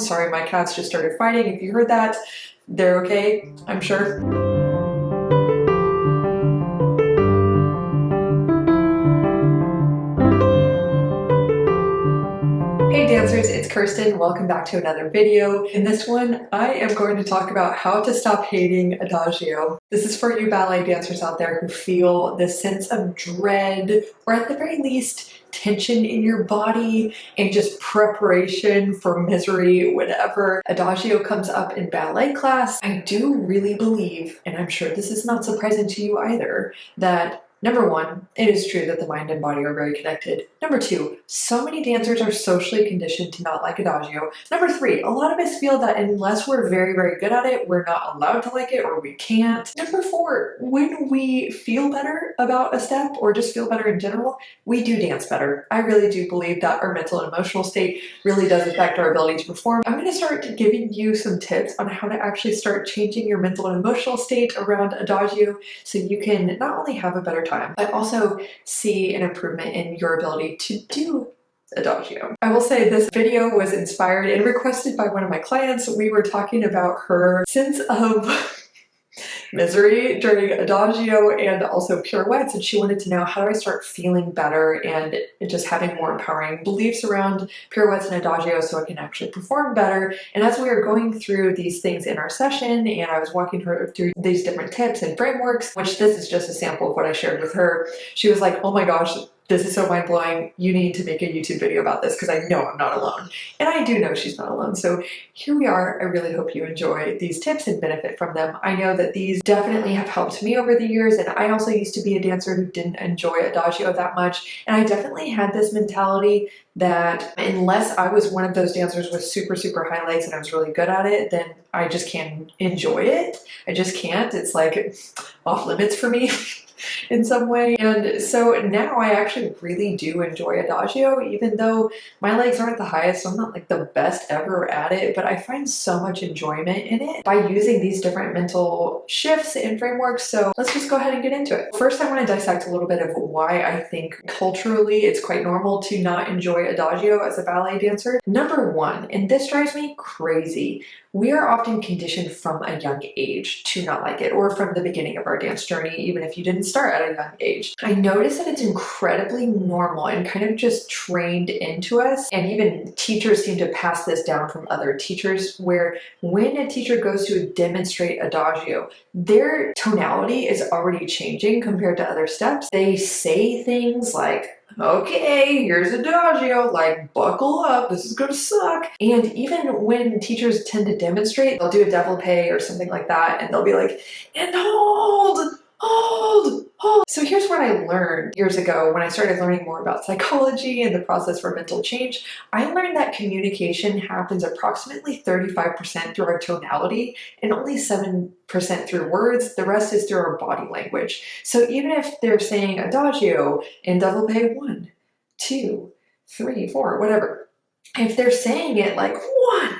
Sorry, my cats just started fighting. If you heard that, they're okay, I'm sure. Hey dancers, it's Kirsten. Welcome back to another video. In this one, I am going to talk about how to stop hating Adagio. This is for you ballet dancers out there who feel this sense of dread, or at the very least, tension in your body and just preparation for misery whenever Adagio comes up in ballet class. I do really believe, and I'm sure this is not surprising to you either, that number one, it is true that the mind and body are very connected. Number two, so many dancers are socially conditioned to not like Adagio. Number three, a lot of us feel that unless we're very, very good at it, we're not allowed to like it or we can't. Number four, when we feel better about a step or just feel better in general, we do dance better. I really do believe that our mental and emotional state really does affect our ability to perform. I'm going to start giving you some tips on how to actually start changing your mental and emotional state around Adagio so you can not only have a better time, but also see an improvement in your ability to do Adagio. I will say this video was inspired and requested by one of my clients. We were talking about her sense of misery during Adagio and also pirouettes, and she wanted to know, how do I start feeling better and just having more empowering beliefs around pirouettes and Adagio so I can actually perform better. And as we were going through these things in our session and I was walking her through these different tips and frameworks, which this is just a sample of what I shared with her, she was like, oh my gosh, this is so mind-blowing. You need to make a YouTube video about this because I know I'm not alone. And I do know she's not alone. So here we are. I really hope you enjoy these tips and benefit from them. I know that these definitely have helped me over the years, and I also used to be a dancer who didn't enjoy Adagio that much. And I definitely had this mentality that unless I was one of those dancers with super, super high legs and I was really good at it, then I just can't enjoy it. I just can't. It's like off limits for me. In some way. And so now I actually really do enjoy Adagio, even though my legs aren't the highest, so I'm not like the best ever at it, but I find so much enjoyment in it by using these different mental shifts and frameworks. So let's just go ahead and get into it. First, I want to dissect a little bit of why I think culturally it's quite normal to not enjoy Adagio as a ballet dancer. Number one, and this drives me crazy, we are often conditioned from a young age to not like it, or from the beginning of our dance journey, even if you didn't start at a young age. I notice that it's incredibly normal and kind of just trained into us, and even teachers seem to pass this down from other teachers, where when a teacher goes to demonstrate Adagio, their tonality is already changing compared to other steps. They say things like, okay, here's Adagio, like buckle up, this is gonna suck. And even when teachers tend to demonstrate, they'll do a développé or something like that, and they'll be like, and hold, hold, hold. So here's what I learned years ago when I started learning more about psychology and the process for mental change. I learned that communication happens approximately 35% through our tonality and only 7% through words. The rest is through our body language. So even if they're saying Adagio in développé 1, 2, 3, 4, whatever, if they're saying it like 1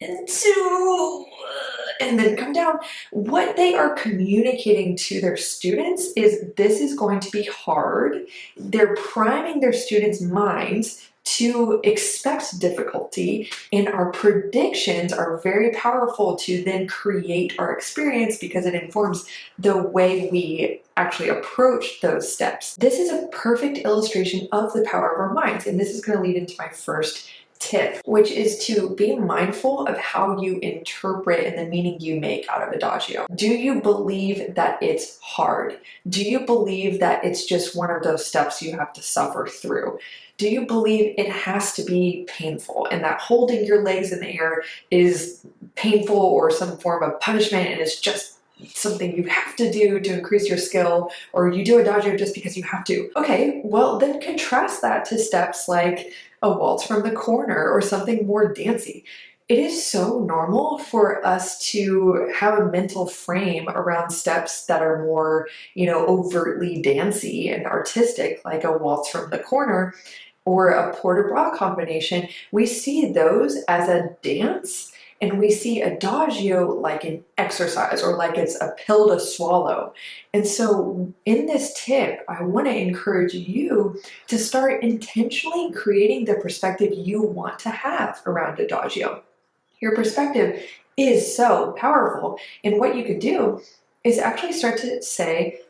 and 2, and then come down, what they are communicating to their students is this is going to be hard. They're priming their students' minds to expect difficulty, and our predictions are very powerful to then create our experience because it informs the way we actually approach those steps. This is a perfect illustration of the power of our minds, and this is going to lead into my first tip, which is to be mindful of how you interpret and the meaning you make out of Adagio. Do you believe that it's hard? Do you believe that it's just one of those steps you have to suffer through? Do you believe it has to be painful and that holding your legs in the air is painful or some form of punishment and it's just something you have to do to increase your skill, or you do Adagio just because you have to? Okay, well then contrast that to steps like a waltz from the corner or something more dancey. It is so normal for us to have a mental frame around steps that are more, overtly dancey and artistic, like a waltz from the corner or a port de bras combination. We see those as a dance, and we see Adagio like an exercise or like it's a pill to swallow. And so in this tip, I want to encourage you to start intentionally creating the perspective you want to have around Adagio. Your perspective is so powerful. And what you could do is actually start to say,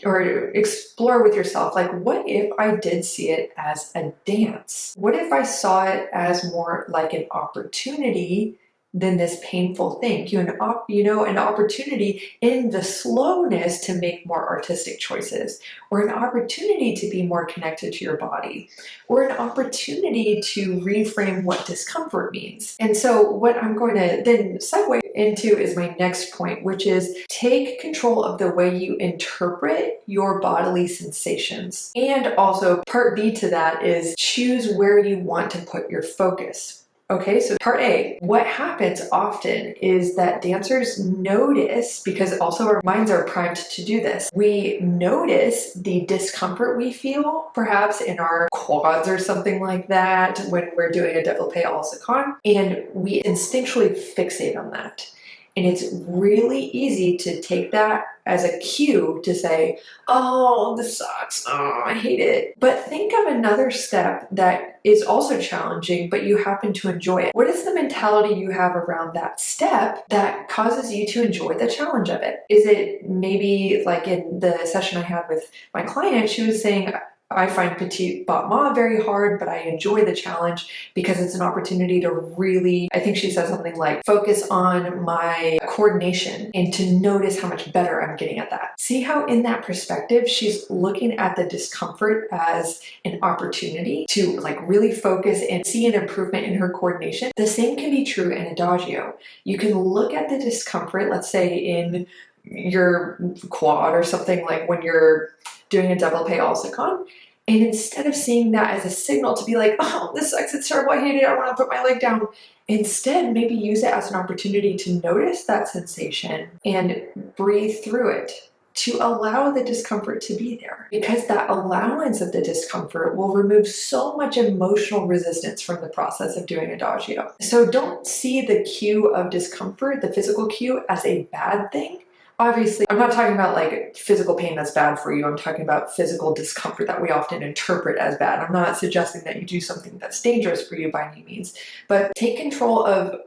or explore with yourself, like, what if I did see it as a dance? What if I saw it as more like an opportunity than this painful thing? An opportunity in the slowness to make more artistic choices, or an opportunity to be more connected to your body, or an opportunity to reframe what discomfort means. And so what I'm going to then segue into is my next point, which is take control of the way you interpret your bodily sensations. And also part B to that is choose where you want to put your focus. Okay, so part A, what happens often is that dancers notice, because also our minds are primed to do this, we notice the discomfort we feel, perhaps in our quads or something like that, when we're doing a développé à la seconde, and we instinctually fixate on that. And it's really easy to take that as a cue to say, oh, this sucks, oh, I hate it. But think of another step that is also challenging, but you happen to enjoy it. What is the mentality you have around that step that causes you to enjoy the challenge of it? Is it maybe like in the session I had with my client, she was saying, I find petit battement very hard, but I enjoy the challenge because it's an opportunity to really, I think she said something like, focus on my coordination and to notice how much better I'm getting at that. See how in that perspective, she's looking at the discomfort as an opportunity to like really focus and see an improvement in her coordination. The same can be true in Adagio. You can look at the discomfort, let's say in your quad or something, like when you're doing a développé à la seconde, and instead of seeing that as a signal to be like, oh, this sucks, it's terrible, I hate it, I want to put my leg down, instead maybe use it as an opportunity to notice that sensation and breathe through it, to allow the discomfort to be there. Because that allowance of the discomfort will remove so much emotional resistance from the process of doing Adagio. So don't see the cue of discomfort, the physical cue, as a bad thing. Obviously, I'm not talking about like physical pain that's bad for you. I'm talking about physical discomfort that we often interpret as bad. I'm not suggesting that you do something that's dangerous for you by any means, but take control of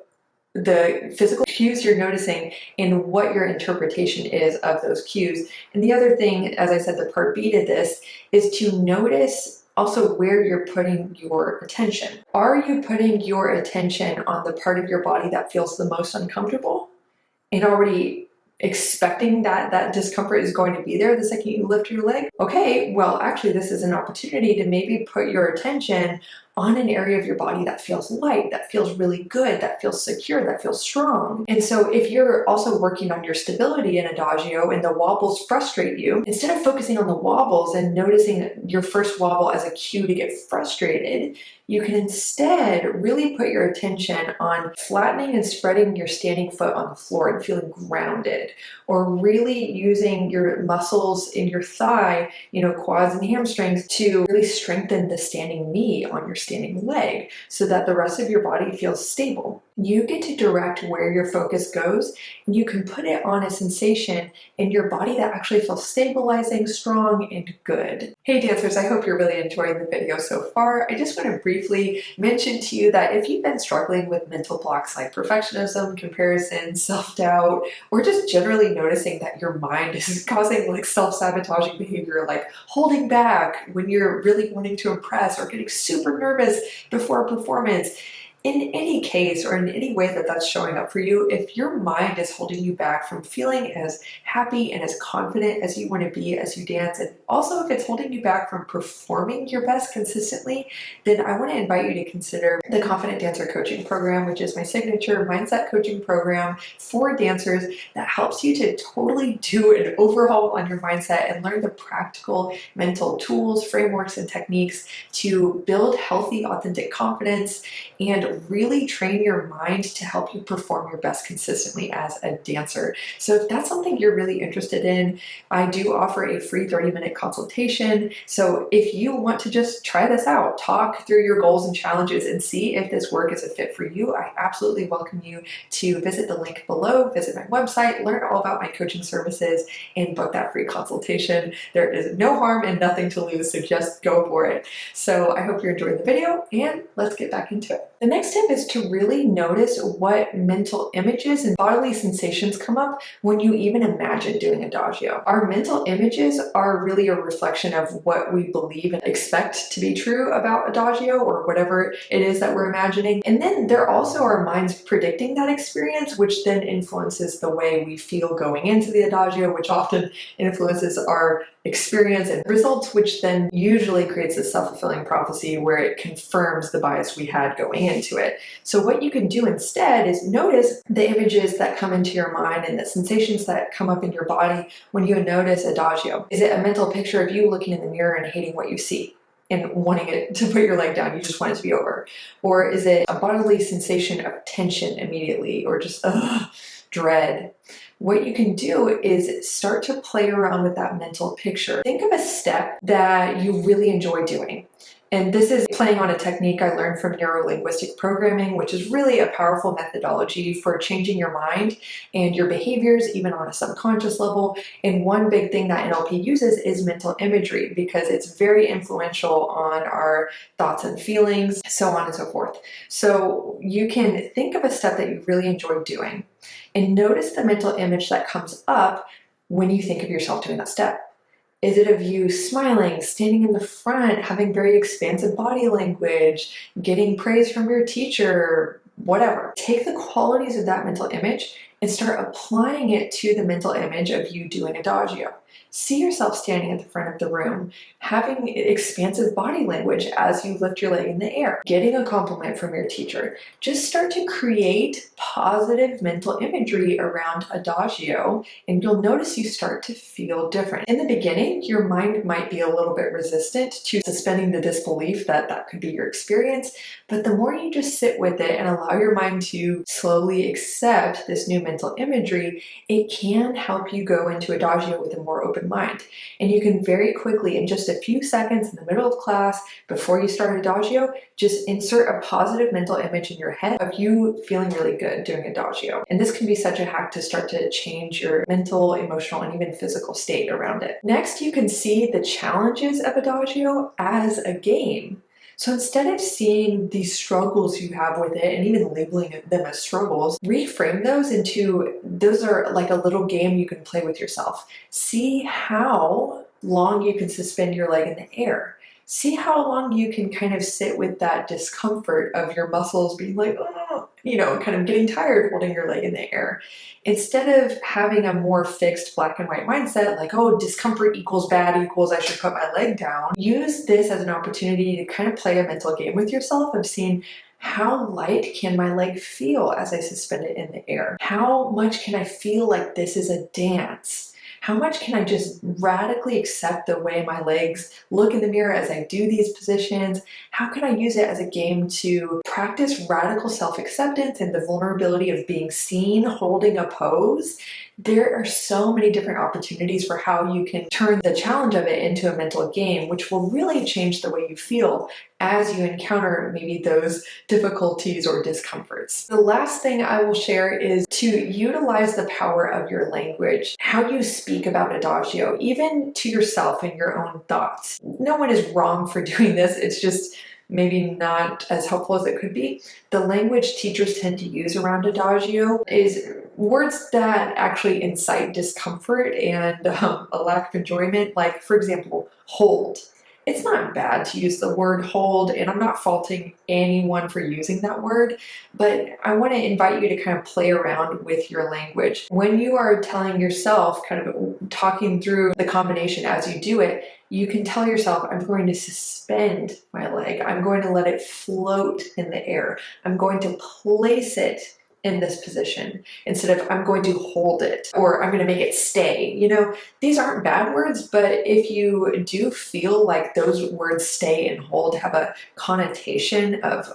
the physical cues you're noticing and what your interpretation is of those cues. And the other thing, as I said, the part B to this is to notice also where you're putting your attention. Are you putting your attention on the part of your body that feels the most uncomfortable and already expecting that that discomfort is going to be there the second you lift your leg? Okay, well, actually, this is an opportunity to maybe put your attention on an area of your body that feels light, that feels really good, that feels secure, that feels strong. And so if you're also working on your stability in Adagio and the wobbles frustrate you, instead of focusing on the wobbles and noticing your first wobble as a cue to get frustrated, you can instead really put your attention on flattening and spreading your standing foot on the floor and feeling grounded, or really using your muscles in your thigh, quads and hamstrings, to really strengthen the standing knee on your standing leg so that the rest of your body feels stable. You get to direct where your focus goes, and you can put it on a sensation in your body that actually feels stabilizing, strong, and good. Hey dancers, I hope you're really enjoying the video so far. I just want to briefly mention to you that if you've been struggling with mental blocks like perfectionism, comparison, self-doubt, or just generally noticing that your mind is causing like self-sabotaging behavior, like holding back when you're really wanting to impress or getting super nervous before a performance, in any case or in any way that that's showing up for you, if your mind is holding you back from feeling as happy and as confident as you want to be as you dance, and also if it's holding you back from performing your best consistently, then I want to invite you to consider the Confident Dancer Coaching Program, which is my signature mindset coaching program for dancers that helps you to totally do an overhaul on your mindset and learn the practical mental tools, frameworks, and techniques to build healthy, authentic confidence and really train your mind to help you perform your best consistently as a dancer. So if that's something you're really interested in, I do offer a free 30-minute consultation. So if you want to just try this out, talk through your goals and challenges and see if this work is a fit for you, I absolutely welcome you to visit the link below, visit my website, learn all about my coaching services, and book that free consultation. There is no harm and nothing to lose, so just go for it. So I hope you're enjoying the video, and let's get back into it. The next next tip is to really notice what mental images and bodily sensations come up when you even imagine doing adagio. Our mental images are really a reflection of what we believe and expect to be true about adagio or whatever it is that we're imagining. And then there also are minds predicting that experience, which then influences the way we feel going into the adagio, which often influences our experience and results, which then usually creates a self-fulfilling prophecy where it confirms the bias we had going into it. So what you can do instead is notice the images that come into your mind and the sensations that come up in your body when you notice adagio. Is it a mental picture of you looking in the mirror and hating what you see and wanting it to put your leg down? You just want it to be over. Or is it a bodily sensation of tension immediately, or just dread? What you can do is start to play around with that mental picture. Think of a step that you really enjoy doing. And this is playing on a technique I learned from neuro-linguistic programming, which is really a powerful methodology for changing your mind and your behaviors, even on a subconscious level. And one big thing that NLP uses is mental imagery, because it's very influential on our thoughts and feelings, so on and so forth. So you can think of a step that you really enjoy doing and notice the mental image that comes up when you think of yourself doing that step. Is it of you smiling, standing in the front, having very expansive body language, getting praise from your teacher, whatever? Take the qualities of that mental image and start applying it to the mental image of you doing adagio. See yourself standing at the front of the room, having expansive body language as you lift your leg in the air, getting a compliment from your teacher. Just start to create positive mental imagery around adagio, and you'll notice you start to feel different. In the beginning, your mind might be a little bit resistant to suspending the disbelief that that could be your experience, but the more you just sit with it and allow your mind to slowly accept this new mental imagery, it can help you go into adagio with a more open mind. And you can very quickly, in just a few seconds in the middle of class, before you start adagio, just insert a positive mental image in your head of you feeling really good doing adagio. And this can be such a hack to start to change your mental, emotional, and even physical state around it. Next, you can see the challenges of adagio as a game. So instead of seeing these struggles you have with it and even labeling them as struggles, reframe those into, those are like a little game you can play with yourself. See how long you can suspend your leg in the air. See how long you can kind of sit with that discomfort of your muscles being like, oh, you know, kind of getting tired holding your leg in the air. Instead of having a more fixed black and white mindset, like, oh, discomfort equals bad equals I should put my leg down, use this as an opportunity to kind of play a mental game with yourself of seeing, how light can my leg feel as I suspend it in the air? How much can I feel like this is a dance? How much can I just radically accept the way my legs look in the mirror as I do these positions? How can I use it as a game to practice radical self-acceptance and the vulnerability of being seen holding a pose? There are so many different opportunities for how you can turn the challenge of it into a mental game, which will really change the way you feel as you encounter maybe those difficulties or discomforts. The last thing I will share is to utilize the power of your language, how you speak about adagio, even to yourself and your own thoughts. No one is wrong for doing this. It's just maybe not as helpful as it could be. The language teachers tend to use around adagio is words that actually incite discomfort and a lack of enjoyment. Like, for example, hold. It's not bad to use the word hold, and I'm not faulting anyone for using that word, but I want to invite you to kind of play around with your language. When you are telling yourself, kind of talking through the combination as you do it, you can tell yourself, I'm going to suspend my leg. I'm going to let it float in the air. I'm going to place it in this position instead of I'm going to hold it or I'm going to make it stay. You know, these aren't bad words, but if you do feel like those words stay and hold have a connotation of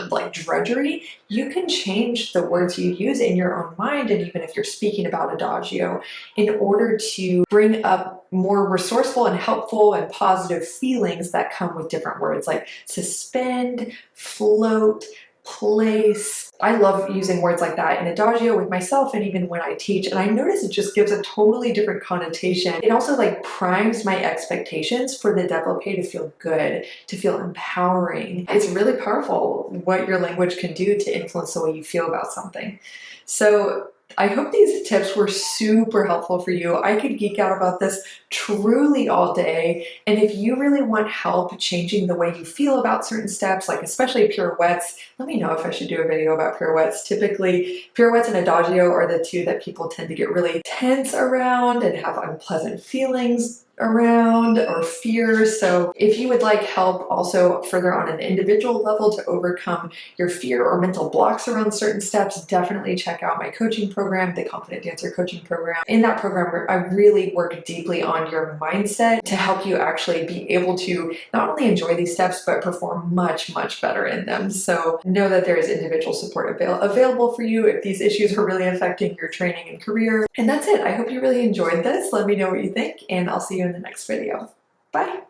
like drudgery, you can change the words you use in your own mind. And even if you're speaking about adagio, in order to bring up more resourceful and helpful and positive feelings that come with different words like suspend, float, place, I love using words like that in Adagio with myself and even when I teach, and I notice it just gives a totally different connotation. It also like primes my expectations for the développé to feel good, to feel empowering. It's really powerful what your language can do to influence the way you feel about something. So I hope these tips were super helpful for you. I could geek out about this truly all day. And if you really want help changing the way you feel about certain steps, like especially pirouettes, let me know if I should do a video about pirouettes. Typically, pirouettes and Adagio are the two that people tend to get really tense around and have unpleasant feelings around or fear. So if you would like help also further on an individual level to overcome your fear or mental blocks around certain steps, definitely check out my coaching program, the Confident Dancer Coaching Program. In that program, I really work deeply on your mindset to help you actually be able to not only enjoy these steps, but perform much, much better in them. So know that there is individual support available for you if these issues are really affecting your training and career. And that's it. I hope you really enjoyed this. Let me know what you think, and I'll see you in the next video. Bye.